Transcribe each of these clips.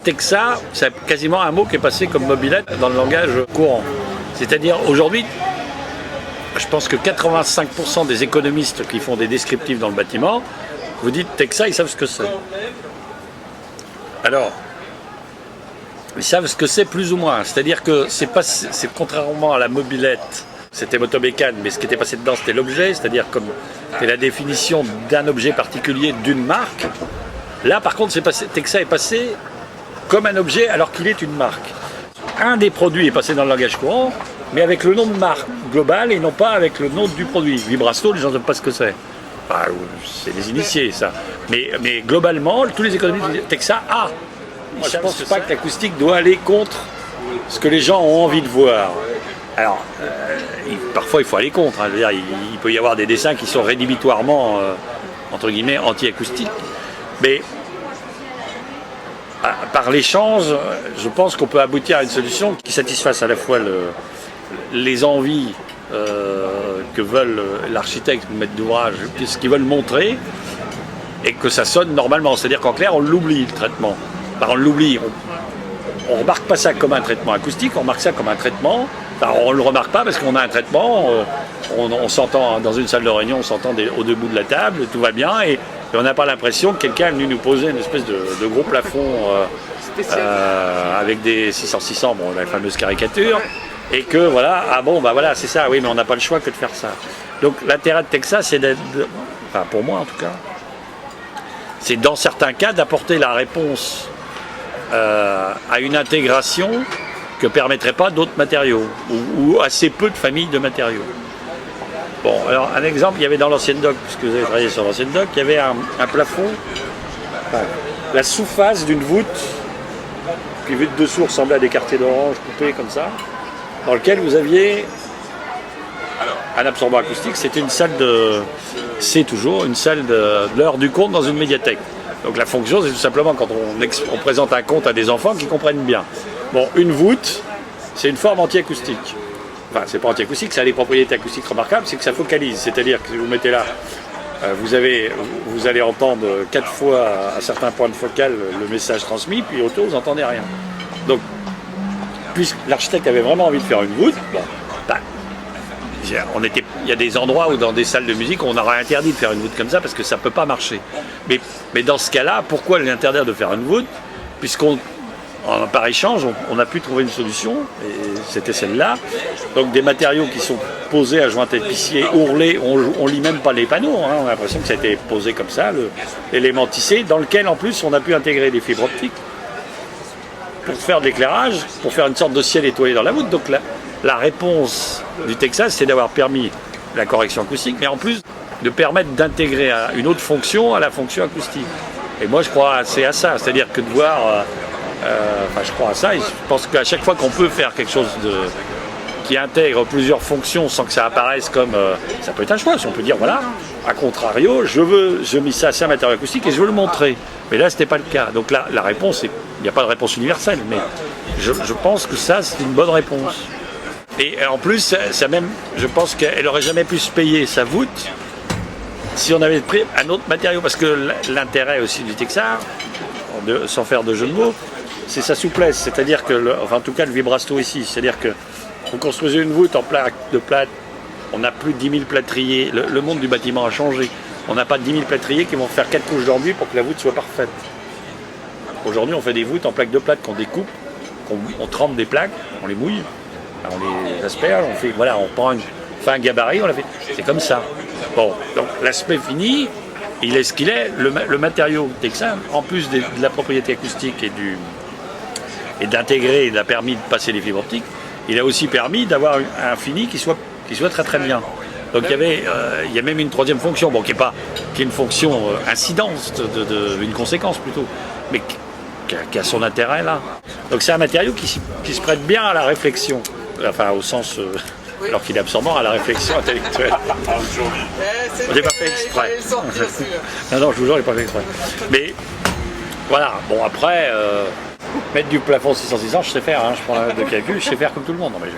Texa, c'est quasiment un mot qui est passé comme mobilette dans le langage courant. C'est-à-dire aujourd'hui, je pense que 85% des économistes qui font des descriptifs dans le bâtiment, vous dites Texa, ils savent ce que c'est. Alors, ils savent ce que c'est plus ou moins. C'est-à-dire que c'est contrairement à la mobilette, c'était motobécane, mais ce qui était passé dedans, c'était l'objet, c'est-à-dire comme c'était la définition d'un objet particulier d'une marque. Là, par contre, Texa est passé comme un objet alors qu'il est une marque. Un des produits est passé dans le langage courant, mais avec le nom de marque global et non pas avec le nom du produit. Vibrasto, les gens ne savent pas ce que c'est. Enfin, c'est les initiés, ça. Mais globalement, tous les économistes disent Texa, moi, je ne pense pas que l'acoustique doit aller contre ce que les gens ont envie de voir. Alors, parfois, il faut aller contre. Hein. Je veux dire, il peut y avoir des dessins qui sont rédhibitoirement, entre guillemets, anti-acoustiques. Mais par l'échange, je pense qu'on peut aboutir à une solution qui satisfasse à la fois les envies que veulent l'architecte, le maître d'ouvrage, ce qu'ils veulent montrer, et que ça sonne normalement. C'est-à-dire qu'en clair, on l'oublie, le traitement. On l'oublie. On ne remarque pas ça comme un traitement acoustique, on remarque ça comme un traitement. Enfin, on ne le remarque pas parce qu'on a un traitement, on s'entend dans une salle de réunion, on s'entend aux deux bouts de la table, tout va bien, et on n'a pas l'impression que quelqu'un est venu nous poser une espèce de gros plafond avec des 600-600, bon, la fameuse caricature, et que voilà, voilà, c'est ça, oui, mais on n'a pas le choix que de faire ça. Donc l'intérêt de Texa, c'est d'être, enfin pour moi en tout cas, c'est dans certains cas d'apporter la réponse à une intégration que ne permettraient pas d'autres matériaux, ou assez peu de familles de matériaux. Bon, alors un exemple, il y avait dans l'ancienne dock, puisque vous avez travaillé sur l'ancienne dock, il y avait un plafond, la sous-face d'une voûte, qui vue de dessous ressemblait à des quartiers d'orange coupés comme ça, dans lequel vous aviez un absorbant acoustique. C'était une salle c'est toujours une salle de l'heure du conte dans une médiathèque. Donc la fonction, c'est tout simplement quand on présente un conte à des enfants qui comprennent bien. Bon, une voûte, c'est une forme anti-acoustique. Enfin, c'est pas anti-acoustique, ça a des propriétés acoustiques remarquables, c'est que ça focalise. C'est-à-dire que si vous mettez là, vous allez entendre 4 fois à certains points de focale le message transmis, puis autour, vous n'entendez rien. Donc, puisque l'architecte avait vraiment envie de faire une voûte, il y a des endroits où dans des salles de musique, on aurait interdit de faire une voûte comme ça parce que ça ne peut pas marcher. Mais dans ce cas-là, pourquoi l'interdire de faire une voûte? Par échange, on a pu trouver une solution, et c'était celle-là. Donc des matériaux qui sont posés à jointe épicier, ourlés, on lit même pas les panneaux, hein, on a l'impression que ça a été posé comme ça, l'élément tissé, dans lequel en plus on a pu intégrer des fibres optiques pour faire de l'éclairage, pour faire une sorte de ciel étoilé dans la voûte. Donc la réponse du Texas, c'est d'avoir permis la correction acoustique, mais en plus de permettre d'intégrer une autre fonction à la fonction acoustique. Et moi je crois assez à ça, c'est-à-dire que de voir... je crois à ça, et je pense qu'à chaque fois qu'on peut faire quelque chose qui intègre plusieurs fonctions sans que ça apparaisse comme... ça peut être un choix, si on peut dire, voilà, à contrario, je mis ça à un matériau acoustique et je veux le montrer. Mais là, ce n'était pas le cas. Donc là, la réponse, il n'y a pas de réponse universelle, mais je pense que ça, c'est une bonne réponse. Et en plus, je pense qu'elle n'aurait jamais pu se payer sa voûte si on avait pris un autre matériau, parce que l'intérêt aussi du Texa, sans faire de jeu de mots, c'est sa souplesse, c'est-à-dire que, en tout cas le Vibrasto ici, c'est-à-dire que vous construisez une voûte en plaque de plâtre, on n'a plus de 10 000 plâtriers, le monde du bâtiment a changé, on n'a pas 10 000 plâtriers qui vont faire 4 couches d'enduit pour que la voûte soit parfaite. Aujourd'hui on fait des voûtes en plaques de plâtre qu'on découpe, on trempe des plaques, on les mouille, on les asperge, on prend un gabarit, on la fait, c'est comme ça. Bon, donc l'aspect fini, il est ce qu'il est, le matériau Texa, en plus de la propriété acoustique et d'intégrer, il a permis de passer les fibres optiques, il a aussi permis d'avoir un fini qui soit très très bien. Donc il y a même une troisième fonction, qui est une fonction incidence, une conséquence plutôt, mais qui a son intérêt là. Donc c'est un matériau qui se prête bien à la réflexion, enfin au sens... alors qu'il est absorbant à la réflexion intellectuelle. On n'a pas fait exprès. Non, je vous jure, je n'ai pas fait exprès. Mais voilà, bon après, mettre du plafond 600-600, je sais faire, hein, je prends la note de calcul, je sais faire comme tout le monde. Non, mais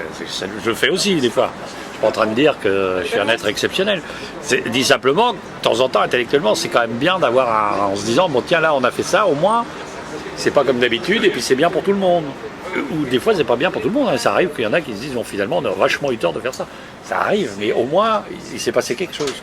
je le fais aussi des fois. Je ne suis pas en train de dire que je suis un être exceptionnel. Dit simplement, de temps en temps, intellectuellement, c'est quand même bien d'avoir en se disant, bon tiens là on a fait ça, au moins, c'est pas comme d'habitude et puis c'est bien pour tout le monde. Ou des fois c'est pas bien pour tout le monde, hein. Ça arrive qu'il y en a qui se disent bon finalement on a vachement eu tort de faire ça. Ça arrive, mais au moins il s'est passé quelque chose.